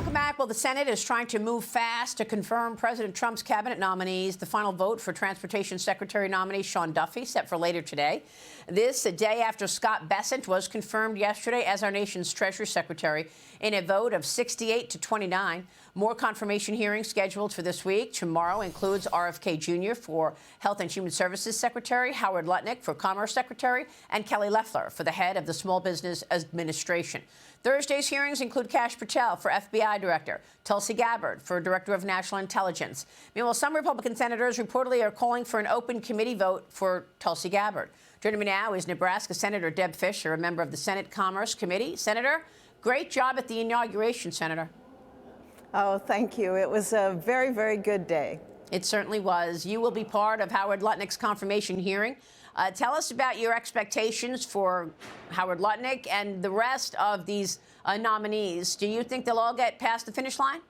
Welcome back. Well, the Senate is trying to move fast to confirm President Trump's cabinet nominees. The final vote for Transportation Secretary nominee Sean Duffy set for later today. This a day after Scott Bessent was confirmed yesterday as our nation's Treasury Secretary in a vote of 68 to 29. More confirmation hearings scheduled for this week. Tomorrow includes RFK Jr. for Health and Human Services Secretary, Howard Lutnick for Commerce Secretary, and Kelly Loeffler for the head of the Small Business Administration. Thursday's hearings include Kash Patel for FBI Director, Tulsi Gabbard for Director of National Intelligence. Meanwhile, some Republican senators reportedly are calling for an open committee vote for Tulsi Gabbard. Joining me now is Nebraska Senator Deb Fischer, a member of the Senate Commerce Committee. Senator, great job at the inauguration, Senator. Oh, thank you. It was a very, very good day. It certainly was. You will be part of Howard Lutnick's confirmation hearing. Tell us about your expectations for Howard Lutnick and the rest of these nominees. Do you think they'll all get past the finish line?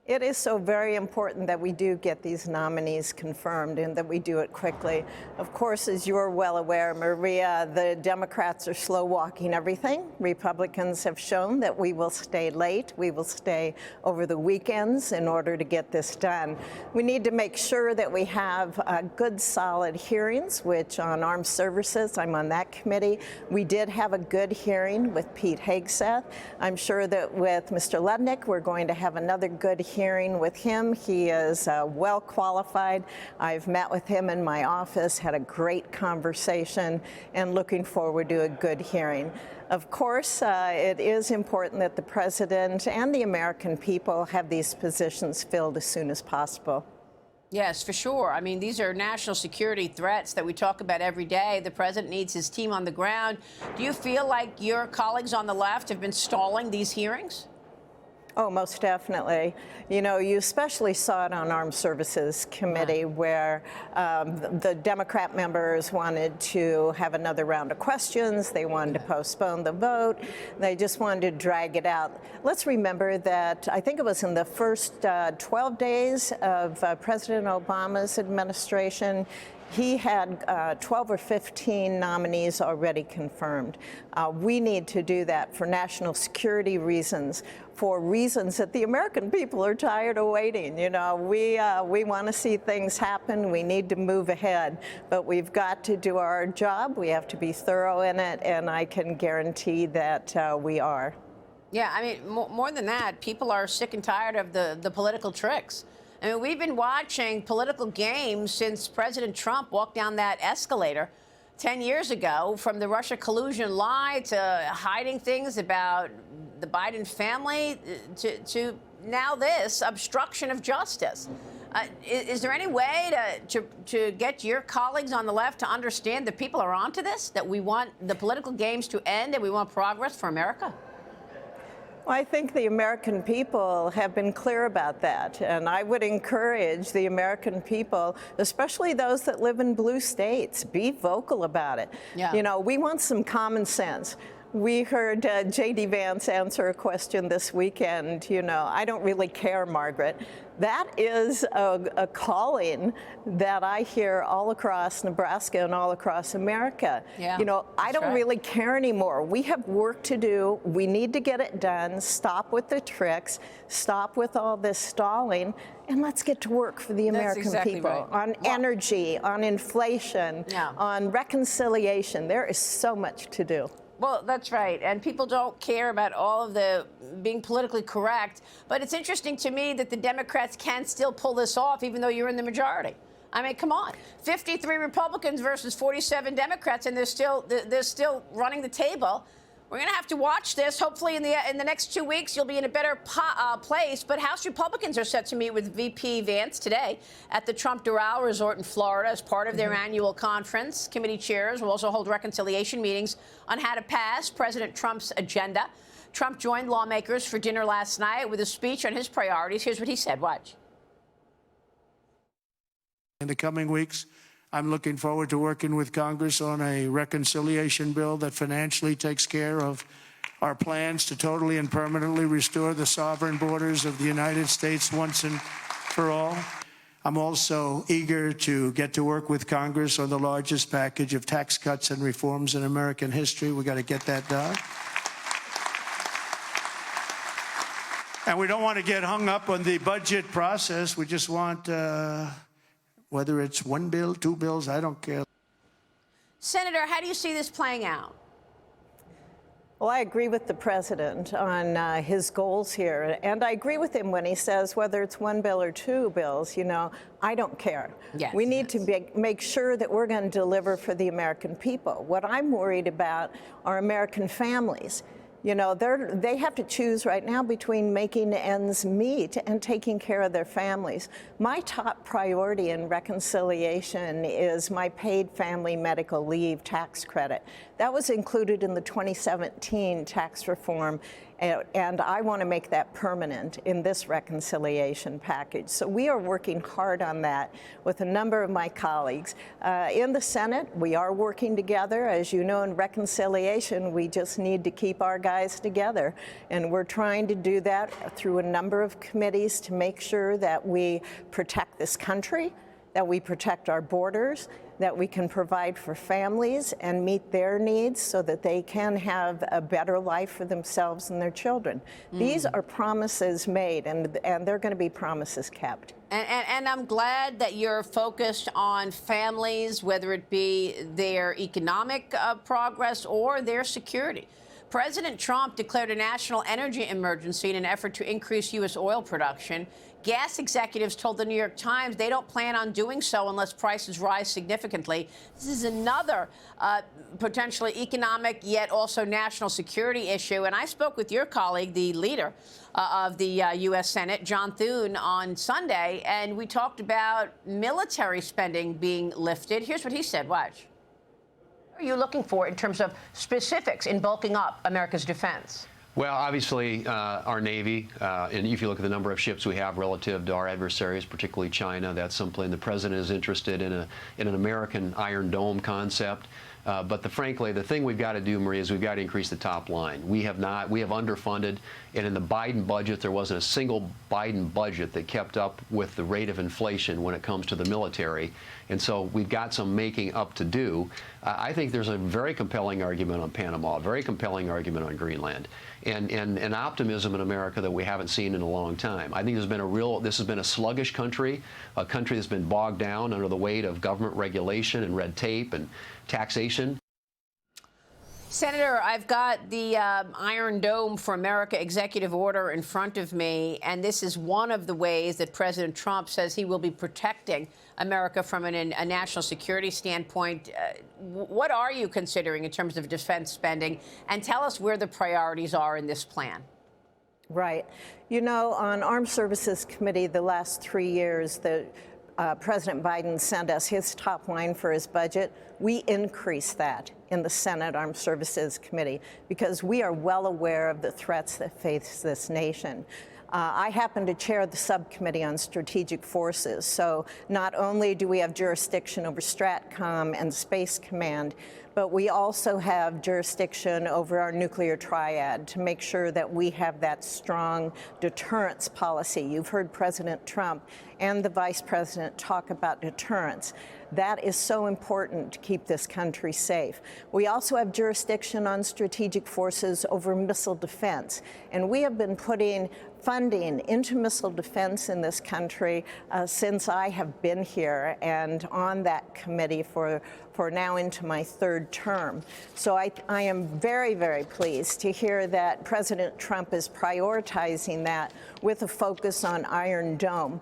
It is so very important that we do get these nominees confirmed and that we do it quickly. Of course, as you're well aware, Maria, the Democrats are slow walking everything. Republicans have shown that we will stay late. We will stay over the weekends in order to get this done. We need to make sure that we have good, solid hearings, which on armed services, I'm on that committee. We did have a good hearing with Pete Hegseth. I'm sure that with Mr. Lutnick, we're going to have another good hearing with him. He is well qualified. I've met with him in my office, had a great conversation, and looking forward to a good hearing. Of course, it is important that the president and the American people have these positions filled as soon as possible. Yes, for sure. I mean, these are national security threats that we talk about every day. The president needs his team on the ground. Do you feel like your colleagues on the left have been stalling these hearings? Oh, most definitely. You know, you especially saw it on Armed Services Committee where the Democrat members wanted to have another round of questions. They wanted to postpone the vote. They just wanted to drag it out. Let's remember that I think it was in the first 12 days of President Obama's administration, he had 12 or 15 nominees already confirmed. We need to do that for national security reasons, for reasons that the American people are tired of waiting. You know, we want to see things happen. We need to move ahead, but we've got to do our job. We have to be thorough in it, and I can guarantee that we are. Yeah, I mean, more than that, people are sick and tired of the political tricks. I mean, we've been watching political games since President Trump walked down that escalator 10 years ago, from the Russia collusion lie to hiding things about the Biden family to now this obstruction of justice. Is there any way to get your colleagues on the left to understand that people are onto this, that we want the political games to end and we want progress for America? Well, I think the American people have been clear about that, and I would encourage the American people, especially those that live in blue states, be vocal about it. Yeah. You know, we want some common sense. We heard J.D. Vance answer a question this weekend, you know, I don't really care, Margaret. That is a calling that I hear all across Nebraska and all across America. Yeah, you know, I don't really care anymore. We have work to do. We need to get it done. Stop with the tricks. Stop with all this stalling. And let's get to work for the American people on energy, on inflation, on reconciliation. There is so much to do. Well, that's right. And people don't care about all of the being politically correct. But it's interesting to me that the Democrats can still pull this off, even though you're in the majority. I mean, come on. 53 Republicans versus 47 Democrats, and they're still running the table. We're going to have to watch this. Hopefully in the next 2 weeks, you'll be in a better place. But House Republicans are set to meet with VP Vance today at the Trump Doral Resort in Florida as part of their annual conference. Committee chairs will also hold reconciliation meetings on how to pass President Trump's agenda. Trump joined lawmakers for dinner last night with a speech on his priorities. Here's what he said. Watch. In the coming weeks, I'm looking forward to working with Congress on a reconciliation bill that financially takes care of our plans to totally and permanently restore the sovereign borders of the United States once and for all. I'm also eager to get to work with Congress on the largest package of tax cuts and reforms in American history. We got to get that done. And we don't want to get hung up on the budget process. We just want, whether it's one bill, two bills, I don't care. Senator, how do you see this playing out? Well, I agree with the president on his goals here. And I agree with him when he says whether it's one bill or two bills, you know, I don't care. Yes, we need to make sure that we're going to deliver for the American people. What I'm worried about are American families. You know, they have to choose right now between making ends meet and taking care of their families. My top priority in reconciliation is my paid family medical leave tax credit. That was included in the 2017 tax reform, and I want to make that permanent in this reconciliation package. So we are working hard on that with a number of my colleagues. In the Senate, we are working together. As you know, in reconciliation, we just need to keep our guys together. And we're trying to do that through a number of committees to make sure that we protect this country, that we protect our borders, that we can provide for families and meet their needs so that they can have a better life for themselves and their children. These are promises made, and they're going to be promises kept. And I'm glad that you're focused on families, whether it be their economic progress or their security. President Trump declared a national energy emergency in an effort to increase U.S. oil production. Gas executives told the New York Times they don't plan on doing so unless prices rise significantly. This is another potentially economic yet also national security issue. And I spoke with your colleague, the leader of the U.S. Senate, John Thune, on Sunday, and we talked about military spending being lifted. Here's what he said. Watch. What are you looking for in terms of specifics in bulking up America's defense? Well, obviously, our Navy, and if you look at the number of ships we have relative to our adversaries, particularly China, that's something the president is interested in, in an American Iron Dome concept. But frankly, the thing we've got to do, Maria, is we've got to increase the top line. We have underfunded, and in the Biden budget, there wasn't a single Biden budget that kept up with the rate of inflation when it comes to the military. And so we've got some making up to do. I think there's a very compelling argument on Panama, a very compelling argument on Greenland, and an optimism in America that we haven't seen in a long time. I think this has been a sluggish country, a country that's been bogged down under the weight of government regulation and red tape and taxation. Senator, I've got the Iron Dome for America executive order in front of me, and this is one of the ways that President Trump says he will be protecting America from a national security standpoint. What are you considering in terms of defense spending? And tell us where the priorities are in this plan. Right. You know, on Armed Services Committee the last 3 years, President Biden sent us his top line for his budget. We increased that in the Senate Armed Services Committee because we are well aware of the threats that face this nation. I happen to chair the subcommittee on strategic forces, so not only do we have jurisdiction over STRATCOM and Space Command, but we also have jurisdiction over our nuclear triad to make sure that we have that strong deterrence policy. You've heard President Trump and the Vice President talk about deterrence. That is so important to keep this country safe. We also have jurisdiction on strategic forces over missile defense, and we have been putting funding into missile defense in this country since I have been here and on that committee for now into my third term. So I am very, very pleased to hear that President Trump is prioritizing that with a focus on Iron Dome.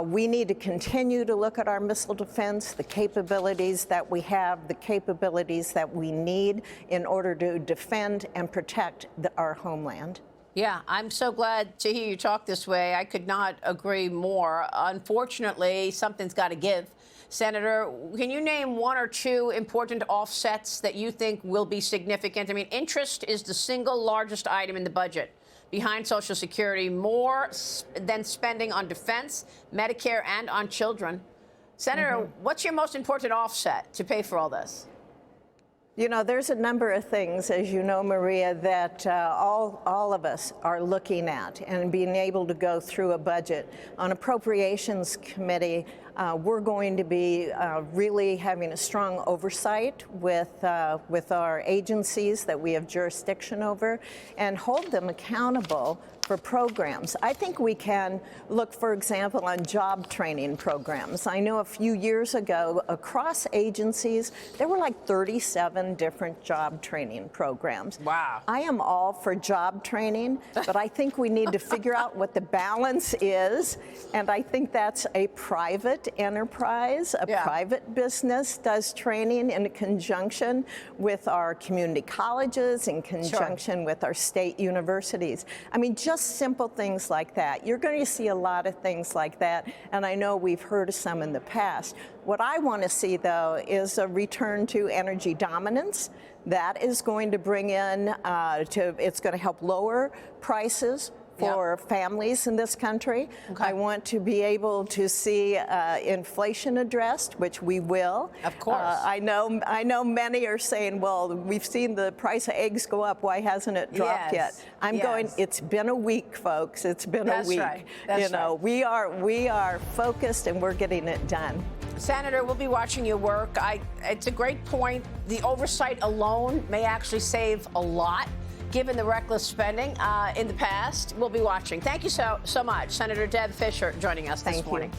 We need to continue to look at our missile defense, the capabilities that we have, the capabilities that we need in order to defend and protect our homeland. Yeah, I'm so glad to hear you talk this way. I could not agree more. Unfortunately, something's got to give. Senator, can you name one or two important offsets that you think will be significant? I mean, interest is the single largest item in the budget behind Social Security, more than spending on defense, Medicare, and on children. Senator, what's your most important offset to pay for all this? You know, there's a number of things, as you know, Maria, that all of us are looking at and being able to go through a budget. On Appropriations Committee, We're going to be really having a strong oversight with our agencies that we have jurisdiction over and hold them accountable for programs. I think we can look, for example, on job training programs. I know a few years ago, across agencies, there were like 37 different job training programs. Wow. I am all for job training, but I think we need to figure out what the balance is, and I think that's a private enterprise, a private business does training in conjunction with our community colleges, in conjunction with our state universities. I mean, just simple things like that. You're going to see a lot of things like that, and I know we've heard of some in the past. What I want to see, though, is a return to energy dominance. That is going to bring in, it's going to help lower prices for families in this country. I want to be able to see inflation addressed, which we will. Of course. I know many are saying, well, we've seen the price of eggs go up. Why hasn't it dropped yet? I'm going, it's been a week, folks. It's been a week. Right. That's right. We are focused and we're getting it done. Senator, we'll be watching your work. It's a great point. The oversight alone may actually save a lot, given the reckless spending in the past. We'll be watching. Thank you so much, Senator Deb Fischer, joining us this morning.